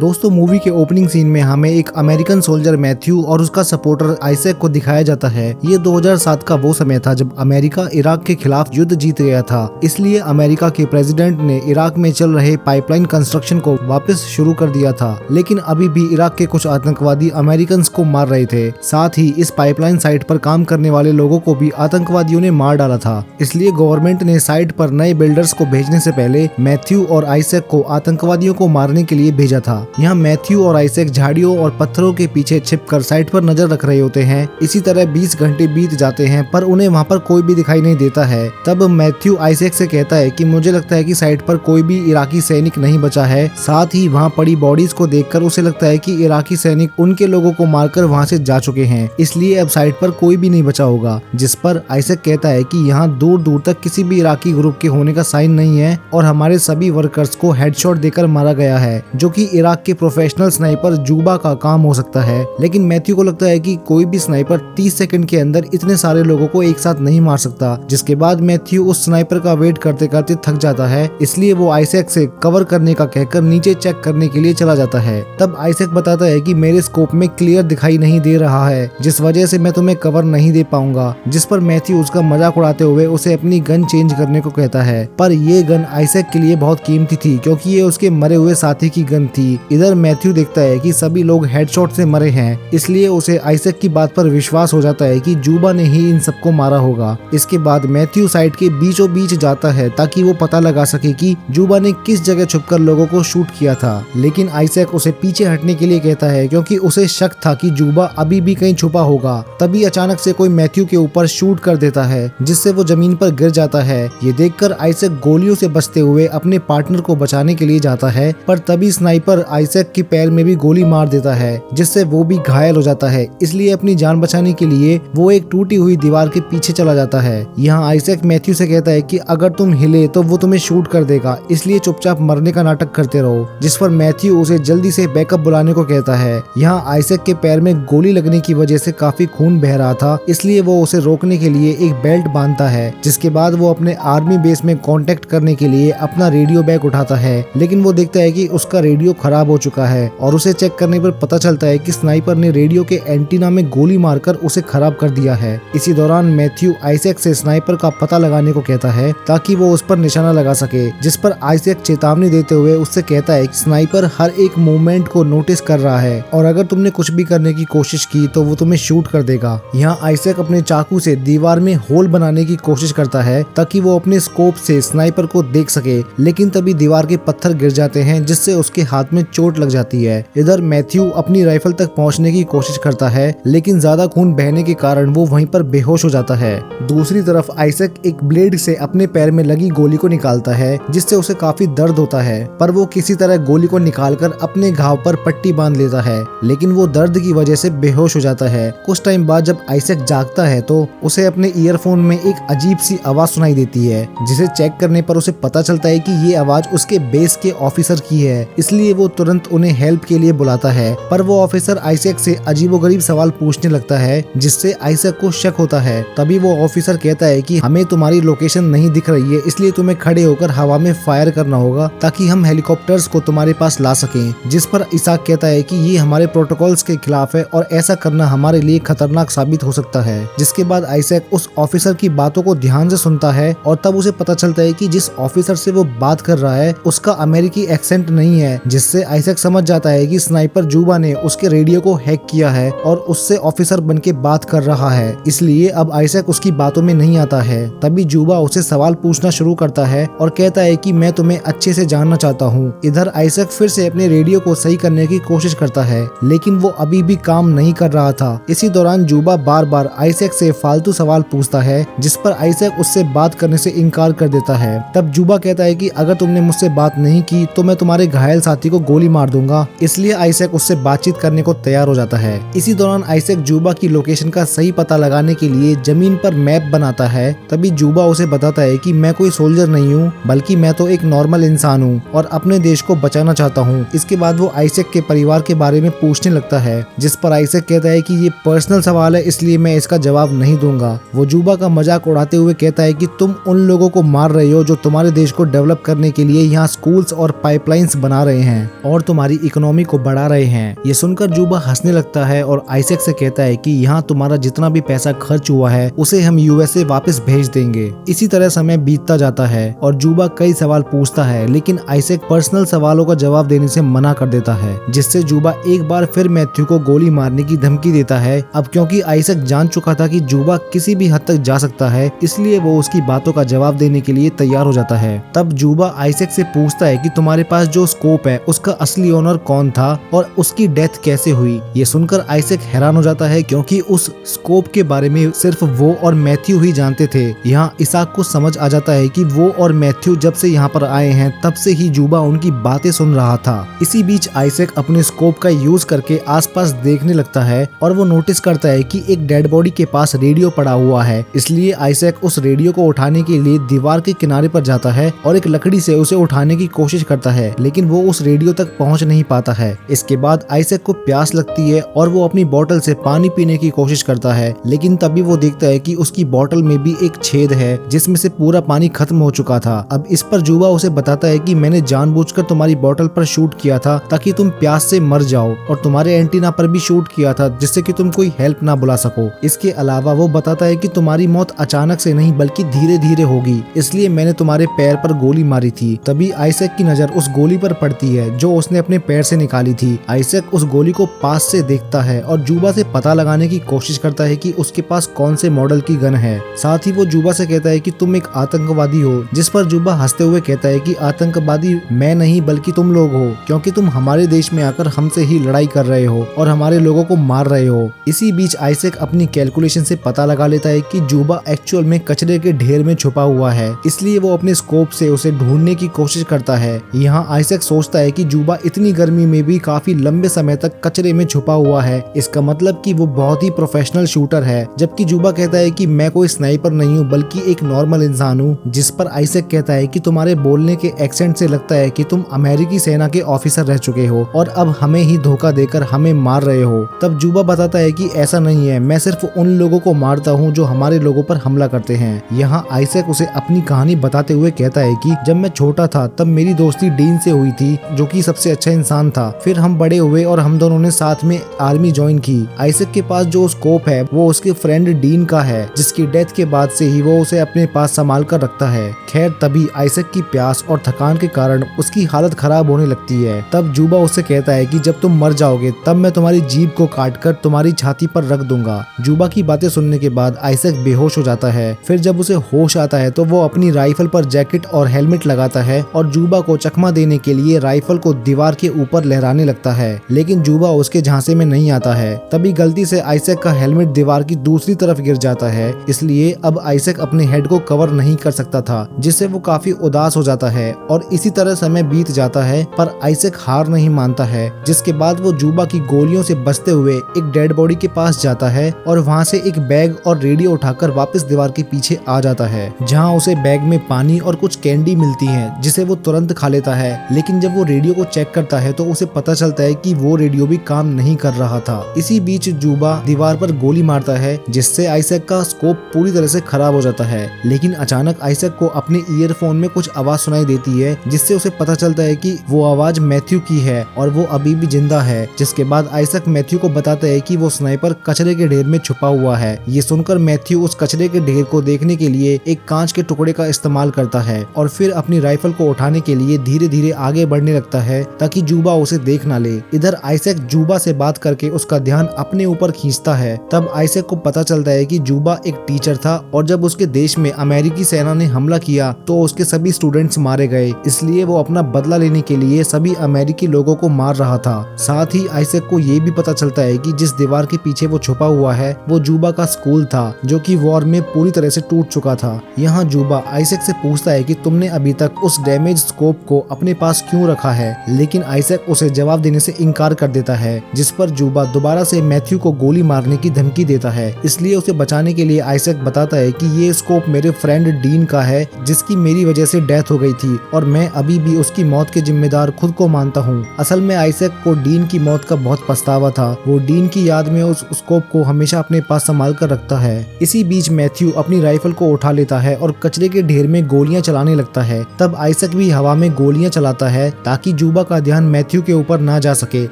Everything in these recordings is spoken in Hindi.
दोस्तों मूवी के ओपनिंग सीन में हमें एक अमेरिकन सोल्जर मैथ्यू और उसका सपोर्टर आइजैक को दिखाया जाता है। ये 2007 का वो समय था जब अमेरिका इराक के खिलाफ युद्ध जीत गया था। इसलिए अमेरिका के प्रेसिडेंट ने इराक में चल रहे पाइपलाइन कंस्ट्रक्शन को वापस शुरू कर दिया था, लेकिन अभी भी इराक के कुछ आतंकवादी अमेरिकन को मार रहे थे। साथ ही इस पाइपलाइन साइट पर काम करने वाले लोगों को भी आतंकवादियों ने मार डाला था। इसलिए गवर्नमेंट ने साइट पर नए बिल्डर्स को भेजने से पहले मैथ्यू और आइजैक को आतंकवादियों को मारने के लिए भेजा था। यहाँ मैथ्यू और आइजैक झाड़ियों और पत्थरों के पीछे छिपकर साइट पर नजर रख रहे होते हैं। इसी तरह 20 घंटे बीत जाते हैं पर उन्हें वहाँ पर कोई भी दिखाई नहीं देता है। तब मैथ्यू आइजैक से कहता है कि मुझे लगता है कि साइट पर कोई भी इराकी सैनिक नहीं बचा है। साथ ही वहाँ पड़ी बॉडीज को देखकर उसे लगता है कि इराकी सैनिक उनके लोगों को मारकर वहाँ से जा चुके हैं, इसलिए अब साइट पर कोई भी नहीं बचा होगा। जिस पर आइजैक कहता है कि यहाँ दूर दूर तक किसी भी इराकी ग्रुप के होने का साइन नहीं है और हमारे सभी वर्कर्स को हेडशॉट देकर मारा गया है, जो कि इराक के प्रोफेशनल स्नाइपर जूबा का काम हो सकता है। लेकिन मैथ्यू को लगता है कि कोई भी स्नाइपर 30 सेकंड के अंदर इतने सारे लोगों को एक साथ नहीं मार सकता। जिसके बाद मैथ्यू उस स्नाइपर का वेट करते करते थक जाता है, इसलिए वो आइजैक से कवर करने का कहकर नीचे चेक करने के लिए चला जाता है। तब आइजैक बताता है कि मेरे स्कोप में क्लियर दिखाई नहीं दे रहा है, जिस वजह से मैं तुम्हें कवर नहीं दे पाऊंगा। जिस पर मैथ्यू उसका मजाक उड़ाते हुए उसे अपनी गन चेंज करने को कहता है, पर ये गन आइजैक के लिए बहुत कीमती थी क्योंकि ये उसके मरे हुए साथी की गन थी। इधर मैथ्यू देखता है कि सभी लोग हेडशॉट से मरे हैं, इसलिए उसे आइजैक की बात पर विश्वास हो जाता है कि जूबा ने ही इन सबको मारा होगा। इसके बाद मैथ्यू साइट के बीचों बीच जाता है ताकि वो पता लगा सके कि जूबा ने किस जगह छुपकर लोगों को शूट किया था। लेकिन आइजैक उसे पीछे हटने के लिए कहता है क्योंकि उसे शक था कि जूबा अभी भी कहीं छुपा होगा। तभी अचानक से कोई मैथ्यू के ऊपर शूट कर देता है, जिससे वो जमीन पर गिर जाता है। ये देखकर आइजैक गोलियों से बचते हुए अपने पार्टनर को बचाने के लिए जाता है, पर तभी स्नाइपर आइजैक के पैर में भी गोली मार देता है, जिससे वो भी घायल हो जाता है। इसलिए अपनी जान बचाने के लिए वो एक टूटी हुई दीवार के पीछे चला जाता है। यहाँ आइजैक मैथ्यू से कहता है कि अगर तुम हिले तो वो तुम्हें शूट कर देगा, इसलिए चुपचाप मरने का नाटक करते रहो। जिस पर मैथ्यू उसे जल्दी से बैकअप बुलाने को कहता है। यहाँ आइजैक के पैर में गोली लगने की वजह से काफी खून बह रहा था, इसलिए वो उसे रोकने के लिए एक बेल्ट बांधता है। जिसके बाद वो अपने आर्मी बेस में कांटेक्ट करने के लिए अपना रेडियो बैग उठाता है, लेकिन वो देखता है कि उसका रेडियो खराब हो चुका है और उसे चेक करने पर पता चलता है कि स्नाइपर ने रेडियो के एंटीना में गोली मारकर उसे खराब कर दिया है। इसी दौरान मैथ्यू आइजैक से स्नाइपर का पता लगाने को कहता है ताकि वो उस पर निशाना लगा सके। जिस पर आइजैक चेतावनी देते हुए उससे कहता है कि स्नाइपर हर एक मूवमेंट को नोटिस कर रहा है और अगर तुमने कुछ भी करने की कोशिश की तो वो तुम्हें शूट कर देगा। यहाँ आइजैक अपने चाकू से दीवार में होल बनाने की कोशिश करता है ताकि वो अपने स्कोप से स्नाइपर को देख सके, लेकिन तभी दीवार के पत्थर गिर जाते हैं, जिससे उसके हाथ में चोट लग जाती है। इधर मैथ्यू अपनी राइफल तक पहुंचने की कोशिश करता है, लेकिन ज्यादा खून बहने के कारण वो वहीं पर बेहोश हो जाता है। दूसरी तरफ आइजैक एक ब्लेड से अपने पैर में लगी गोली को निकालता है, जिससे उसे काफी दर्द होता है, पर वो किसी तरह गोली को निकालकर अपने घाव पर पट्टी बांध लेता है, लेकिन वो दर्द की वजह से बेहोश हो जाता है। कुछ टाइम बाद जब आइजैक जागता है तो उसे अपने ईयरफोन में एक अजीब सी आवाज सुनाई देती है, जिसे चेक करने पर उसे पता चलता है कि ये आवाज उसके बेस के ऑफिसर की है। इसलिए वो तुरंत उन्हें हेल्प के लिए बुलाता है, पर वो ऑफिसर आइजैक से अजीबोगरीब सवाल पूछने लगता है, जिससे आइजैक को शक होता है। तभी वो ऑफिसर कहता है कि हमें तुम्हारी लोकेशन नहीं दिख रही है, इसलिए तुम्हें खड़े होकर हवा में फायर करना होगा ताकि हम हेलीकॉप्टर्स को तुम्हारे पास ला सकें। जिस पर इसाक कहता है कि ये हमारे प्रोटोकॉल्स के खिलाफ है और ऐसा करना हमारे लिए खतरनाक साबित हो सकता है। जिसके बाद आइजैक उस ऑफिसर की बातों को ध्यान से सुनता है और तब उसे पता चलता है कि जिस ऑफिसर से वो बात कर रहा है उसका अमेरिकी एक्सेंट नहीं है, जिससे आइजैक समझ जाता है कि स्नाइपर जूबा ने उसके रेडियो को हैक किया है और उससे ऑफिसर बन के बात कर रहा है। इसलिए अब आइजैक उसकी बातों में नहीं आता है। तभी जूबा उसे सवाल पूछना शुरू करता है और कहता है कि मैं तुम्हें अच्छे से जानना चाहता हूँ। इधर आइजैक फिर से अपने रेडियो को सही करने की कोशिश करता है, लेकिन वो अभी भी काम नहीं कर रहा था। इसी दौरान जूबा बार बार आइजैक से फालतू सवाल पूछता है, जिस पर आइजैक उससे बात करने से इनकार कर देता है। तब जूबा कहता है कि अगर तुमने मुझसे बात नहीं की तो मैं तुम्हारे घायल साथी को गोली मार दूंगा। इसलिए आइजैक उससे बातचीत करने को तैयार हो जाता है। इसी दौरान आइजैक जूबा की लोकेशन का सही पता लगाने के लिए जमीन पर मैप बनाता है। तभी जूबा उसे बताता है कि मैं कोई सोल्जर नहीं हूँ, बल्कि मैं तो एक नॉर्मल इंसान हूँ और अपने देश को बचाना चाहता हूँ। इसके बाद वो आइजैक के परिवार के बारे में पूछने लगता है, जिस पर आइजैक कहता है कि ये पर्सनल सवाल है, इसलिए मैं इसका जवाब नहीं दूंगा। वो जूबा का मजाक उड़ाते हुए कहता है कि तुम उन लोगों को मार रहे हो जो तुम्हारे देश को डेवलप करने के लिए यहाँ स्कूल्स और पाइपलाइंस बना रहे हैं और तुम्हारी इकोनॉमी को बढ़ा रहे हैं। ये सुनकर जूबा हंसने लगता है और आइजैक से कहता है कि यहाँ तुम्हारा जितना भी पैसा खर्च हुआ है उसे हम यूएसए वापस भेज देंगे। इसी तरह समय बीतता जाता है और जूबा कई सवाल पूछता है, लेकिन आइजैक पर्सनल सवालों का जवाब देने से मना कर देता है, जिससे जूबा एक बार फिर मैथ्यू को गोली मारने की धमकी देता है। अब क्योंकि आइजैक जान चुका था कि जूबा किसी भी हद तक जा सकता है, इसलिए वो उसकी बातों का जवाब देने के लिए तैयार हो जाता है। तब जूबा आइजैक से पूछता है कि तुम्हारे पास जो स्कोप है उसका असली ओनर कौन था और उसकी डेथ कैसे हुई। ये सुनकर आइजैक हैरान हो जाता है, क्योंकि उस स्कोप के बारे में सिर्फ वो और मैथ्यू ही जानते थे। यहाँ इसाक को समझ आ जाता है कि वो और मैथ्यू जब से यहाँ पर आए हैं तब से ही जूबा उनकी बातें सुन रहा था। इसी बीच आइजैक अपने स्कोप का यूज करके आसपास देखने लगता है और वो नोटिस करता है कि एक डेड बॉडी के पास रेडियो पड़ा हुआ है। इसलिए आइजैक उस रेडियो को उठाने के लिए दीवार के किनारे पर जाता है और एक लकड़ी से उसे उठाने की कोशिश करता है, लेकिन वो उस रेडियो तक पहुंच नहीं पाता है। इसके बाद आइजैक को प्यास लगती है और वो अपनी बोतल से पानी पीने की कोशिश करता है, लेकिन तभी वो देखता है कि उसकी बोतल में भी एक छेद है जिसमें से पूरा पानी खत्म हो चुका था। अब इस पर जूबा उसे बताता है कि मैंने जानबूझकर तुम्हारी बोतल पर शूट किया था ताकि तुम प्यास से मर जाओ, और तुम्हारे एंटीना पर भी शूट किया था जिससे कि तुम कोई हेल्प ना बुला सको। इसके अलावा वो बताता है कि तुम्हारी मौत अचानक से नहीं बल्कि धीरे धीरे होगी, इसलिए मैंने तुम्हारे पैर पर गोली मारी थी। तभी आइजैक की नजर उस गोली पर पड़ती है जो उसने अपने पैर से निकाली थी। आइजैक उस गोली को पास से देखता है और जूबा से पता लगाने की कोशिश करता है कि उसके पास कौन से मॉडल की गन है। साथ ही वो जूबा से कहता है कि तुम एक आतंकवादी हो, जिस पर जूबा हंसते हुए कहता है कि आतंकवादी मैं नहीं बल्कि तुम लोग हो, क्योंकि तुम हमारे देश में आकर हमसे ही लड़ाई कर रहे हो और हमारे लोगों को मार रहे हो। इसी बीच आइजैक अपनी कैलकुलेशन से पता लगा लेता है कि जूबा एक्चुअल में कचरे के ढेर में छुपा हुआ है, इसलिए वो अपने स्कोप से उसे ढूंढने की कोशिश करता है। यहाँ आइजैक सोचता है कि जूबा इतनी गर्मी में भी काफी लंबे समय तक कचरे में छुपा हुआ है, इसका मतलब कि वो बहुत ही प्रोफेशनल शूटर है। जबकि जूबा कहता है कि मैं कोई स्नाइपर नहीं हूँ बल्कि एक नॉर्मल इंसान हूँ, जिस पर आइजैक कहता है कि तुम्हारे बोलने के एक्सेंट से लगता है कि तुम अमेरिकी सेना के ऑफिसर रह चुके हो और अब हमें ही धोखा देकर हमें मार रहे हो। तब जूबा बताता है कि ऐसा नहीं है, मैं सिर्फ उन लोगों को मारता हूँ जो हमारे लोगों पर हमला करते हैं। यहाँ आइजैक उसे अपनी कहानी बताते हुए कहता है कि जब मैं छोटा था तब मेरी दोस्ती डीन से हुई थी, जो कि सबसे अच्छा इंसान था। फिर हम बड़े हुए और हम दोनों ने साथ में आर्मी ज्वाइन की। आइजैक के पास जो स्कोप है वो उसके फ्रेंड डीन का है, जिसकी डेथ के बाद से ही वो उसे अपने पास संभाल कर रखता है। खैर तभी आइजैक की प्यास और थकान के कारण उसकी हालत खराब होने लगती है। तब जूबा उससे कहता है कि जब तुम मर जाओगे तब मैं तुम्हारी जीभ को काटकर तुम्हारी छाती पर रख दूंगा। जूबा की बातें सुनने के बाद आइजैक बेहोश हो जाता है। फिर जब उसे होश आता है तो वो अपनी राइफल पर जैकेट और हेलमेट लगाता है और जूबा को चकमा देने के लिए राइफल को दीवार के ऊपर लहराने लगता है, लेकिन जूबा उसके झांसे में नहीं आता है। तभी गलती से आइजैक का हेलमेट दीवार की दूसरी तरफ गिर जाता है, इसलिए अब आइजैक अपने हेड को कवर नहीं कर सकता था, जिससे वो काफी उदास हो जाता है। और इसी तरह समय बीत जाता है, पर आइजैक हार नहीं मानता है। जिसके बाद वो जूबा की गोलियों से बचते हुए एक डेड बॉडी के पास जाता है और वहाँ से एक बैग और रेडियो उठाकर वापस दीवार के पीछे आ जाता है, जहाँ उसे बैग में पानी और कुछ कैंडी मिलती है, जिसे वो तुरंत खा लेता है। लेकिन जब वो रेडियो को चेक करता है तो उसे पता चलता है कि वो रेडियो भी काम नहीं कर रहा था। इसी बीच जूबा दीवार पर गोली मारता है, जिससे आइजैक का स्कोप पूरी तरह से खराब हो जाता है। लेकिन अचानक आइजैक को अपने ईयरफोन में कुछ आवाज सुनाई देती है, जिससे उसे पता चलता है कि वो आवाज मैथ्यू की है और वो अभी भी जिंदा है। जिसके बाद आइजैक मैथ्यू को बताता है कि वो स्नाइपर कचरे के ढेर में छुपा हुआ है। ये सुनकर मैथ्यू उस कचरे के ढेर को देखने के लिए एक कांच के टुकड़े का इस्तेमाल करता है और फिर अपनी राइफल को उठाने के लिए धीरे धीरे आगे बढ़ने लगता है ताकि जूबा उसे देख ना ले। इधर आइजैक जूबा से बात करके उसका ध्यान अपने ऊपर खींचता है। तब आइजैक को पता चलता है कि जूबा एक टीचर था और जब उसके देश में अमेरिकी सेना ने हमला किया तो उसके सभी स्टूडेंट्स मारे गए, इसलिए वो अपना बदला लेने के लिए सभी अमेरिकी लोगों को मार रहा था। साथ ही आइजैक को ये भी पता चलता है कि जिस दीवार के पीछे वो छुपा हुआ है वो जूबा का स्कूल था, जो कि वॉर में पूरी तरह से टूट चुका था। यहाँ जूबा आइजैक से पूछता है कि तुमने अभी तक उस डैमेज स्कोप को अपने पास क्यों रखा है, लेकिन आइजैक उसे जवाब देने से इनकार कर देता है, जिस पर जूबा दोबारा से मैथ्यू को गोली मारने की धमकी देता है। इसलिए उसे बचाने के लिए आइजैक बताता है कि ये स्कोप मेरे फ्रेंड डीन का है, जिसकी मेरी वजह से डेथ हो गई थी और मैं अभी भी उसकी मौत के जिम्मेदार खुद को मानता हूँ। असल में आइजैक को डीन की मौत का बहुत पछतावा था। वो डीन की याद में उस स्कोप को हमेशा अपने पास संभाल कर रखता है। इसी बीच मैथ्यू अपनी राइफल को उठा लेता है और कचरे के ढेर में गोलियां चलाने लगता है। तब आइजैक भी हवा में गोलियां चलाता है ताकि जूबा जूबा का ध्यान मैथ्यू के ऊपर ना जा सके।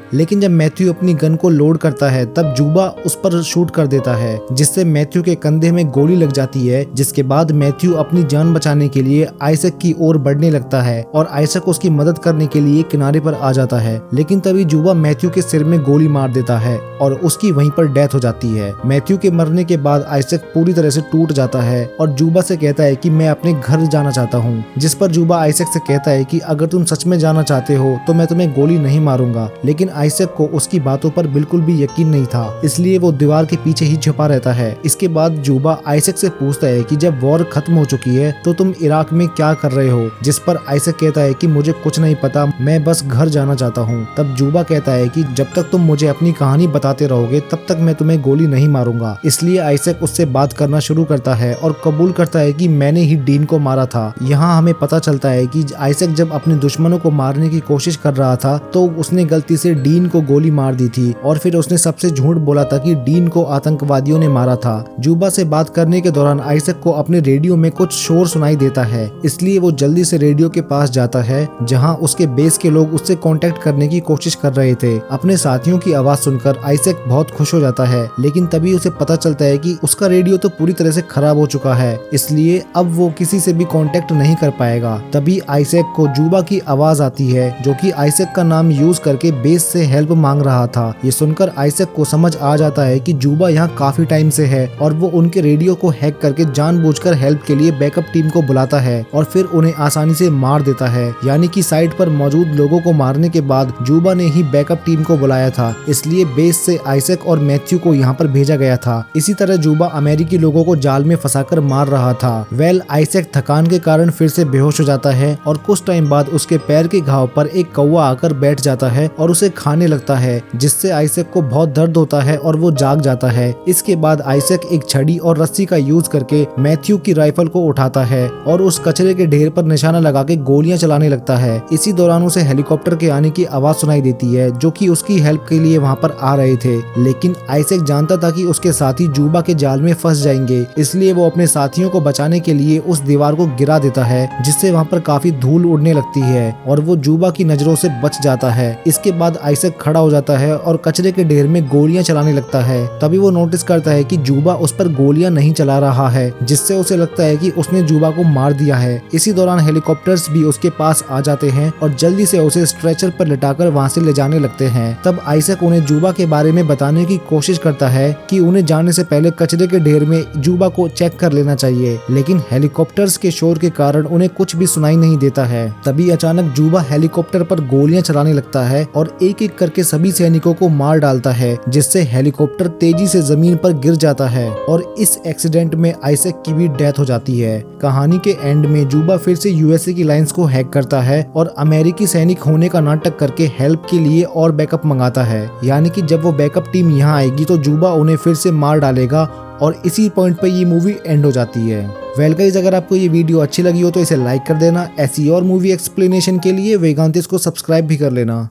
लेकिन जब मैथ्यू अपनी गन को लोड करता है तब जूबा उस पर शूट कर देता है, जिससे मैथ्यू के कंधे में गोली लग जाती है। जिसके बाद मैथ्यू अपनी जान बचाने के लिए आइजैक की ओर बढ़ने लगता है और आइजैक उसकी मदद करने के लिए किनारे पर आ जाता है। लेकिन तभी जूबा मैथ्यू के सिर में गोली मार देता है और उसकी वहीं पर डेथ हो जाती है। मैथ्यू के मरने के बाद आइजैक पूरी तरह से टूट जाता है और जूबा से कहता है कि मैं अपने घर जाना चाहता हूँ। जिस पर जूबा आइजैक से कहता है कि अगर तुम सच में जाना चाहते हो तो मैं तुम्हें गोली नहीं मारूंगा। लेकिन आइजैक को उसकी बातों पर बिल्कुल भी यकीन नहीं था, इसलिए वो दीवार के पीछे ही छुपा रहता है। इसके बाद जूबा आइजैक से पूछता है कि जब वॉर खत्म हो चुकी है तो तुम इराक में क्या कर रहे हो। जिस पर आइजैक कहता है कि मुझे कुछ नहीं पता, मैं बस घर जाना चाहता हूँ। तब जूबा कहता है कि जब तक तुम मुझे अपनी कहानी बताते रहोगे तब तक मैं तुम्हें गोली नहीं मारूंगा। इसलिए आइजैक उससे बात करना शुरू करता है और कबूल करता है कि मैंने ही डीन को मारा था। यहाँ हमें पता चलता है कि आइजैक जब अपने दुश्मनों को मारने की कोशिश कर रहा था तो उसने गलती से डीन को गोली मार दी थी और फिर उसने सबसे झूठ बोला था कि डीन को आतंकवादियों ने मारा था। जूबा से बात करने के दौरान आइजैक को अपने रेडियो में कुछ शोर सुनाई देता है, इसलिए वो जल्दी से रेडियो के पास जाता है जहाँ उसके बेस के लोग उससे कांटेक्ट करने की कोशिश कर रहे थे। अपने साथियों की आवाज सुनकर आइजैक बहुत खुश हो जाता है, लेकिन तभी उसे पता चलता है कि उसका रेडियो तो पूरी तरह से खराब हो चुका है, इसलिए अब वो किसी से भी कांटेक्ट नहीं कर पाएगा। तभी आइजैक को जूबा की आवाज आती है जो कि आइजैक का नाम यूज करके बेस से हेल्प मांग रहा था। ये सुनकर आइजैक को समझ आ जाता है कि जूबा यहाँ काफी टाइम से है और वो उनके रेडियो को हैक करके जानबूझकर हेल्प के लिए बैकअप टीम को बुलाता है और फिर उन्हें आसानी से मार देता है। यानी कि साइट पर मौजूद लोगों को मारने के बाद जूबा ने ही बैकअप टीम को बुलाया था, इसलिए बेस से आइजैक और मैथ्यू को यहाँ पर भेजा गया था। इसी तरह जूबा अमेरिकी लोगों को जाल में फंसाकर मार रहा था। आइजैक थकान के कारण फिर से बेहोश हो जाता है और कुछ टाइम बाद उसके पैर के घाव पर एक कौवा आकर बैठ जाता है और उसे खाने लगता है, जिससे आइजैक को बहुत दर्द होता है और वो जाग जाता है। इसके बाद आइजैक एक छड़ी और रस्सी का यूज करके मैथ्यू की राइफल को उठाता है और उस कचरे के ढेर पर निशाना लगा के गोलियां चलाने लगता है। इसी दौरान उसे हेलीकॉप्टर के आने की आवाज सुनाई देती है जो कि उसकी हेल्प के लिए वहां पर आ रहे थे। लेकिन आइजैक जानता था कि उसके साथी जूबा के जाल में फंस जाएंगे, इसलिए वो अपने साथियों को बचाने के लिए उस दीवार को गिरा देता है, जिससे वहां पर काफी धूल उड़ने लगती है और वो जूबा की नजरों से बच जाता है। इसके बाद आइजैक खड़ा हो जाता है और कचरे के ढेर में गोलियां चलाने लगता है। तभी वो नोटिस करता है कि जूबा उस पर गोलियां नहीं चला रहा है, जिससे उसे लगता है कि उसने जूबा को मार दिया है। इसी दौरान हेलीकॉप्टर्स भी उसके पास आ जाते हैं और जल्दी से उसे स्ट्रेचर पर लिटाकर वहां से ले जाने लगते हैं। तब आइजैक उन्हें जूबा के बारे में बताने की कोशिश करता है कि उन्हें जाने से पहले कचरे के ढेर में जूबा को चेक कर लेना चाहिए, लेकिन हेलीकॉप्टर्स के शोर के कारण उन्हें कुछ भी सुनाई नहीं देता है। तभी अचानक जूबा हेलीकॉप्टर पर गोलियां चलाने लगता है और एक एक करके सभी सैनिकों को मार डालता है, जिससे हेलीकॉप्टर तेजी से जमीन पर गिर जाता है और इस एक्सीडेंट में आइजैक की भी डेथ हो जाती है। कहानी के एंड में जूबा फिर से यूएसए की लाइंस को हैक करता है और अमेरिकी सैनिक होने का नाटक करके हेल्प के लिए और बैकअप मंगाता है। यानी कि जब वो बैकअप टीम यहाँ आएगी तो जूबा उन्हें फिर से मार डालेगा और इसी पॉइंट पे ये मूवी एंड हो जाती है। वेल गाइस, अगर आपको ये वीडियो अच्छी लगी हो तो इसे लाइक कर देना। ऐसी और मूवी एक्सप्लेनेशन के लिए वेगांतिस को सब्सक्राइब भी कर लेना।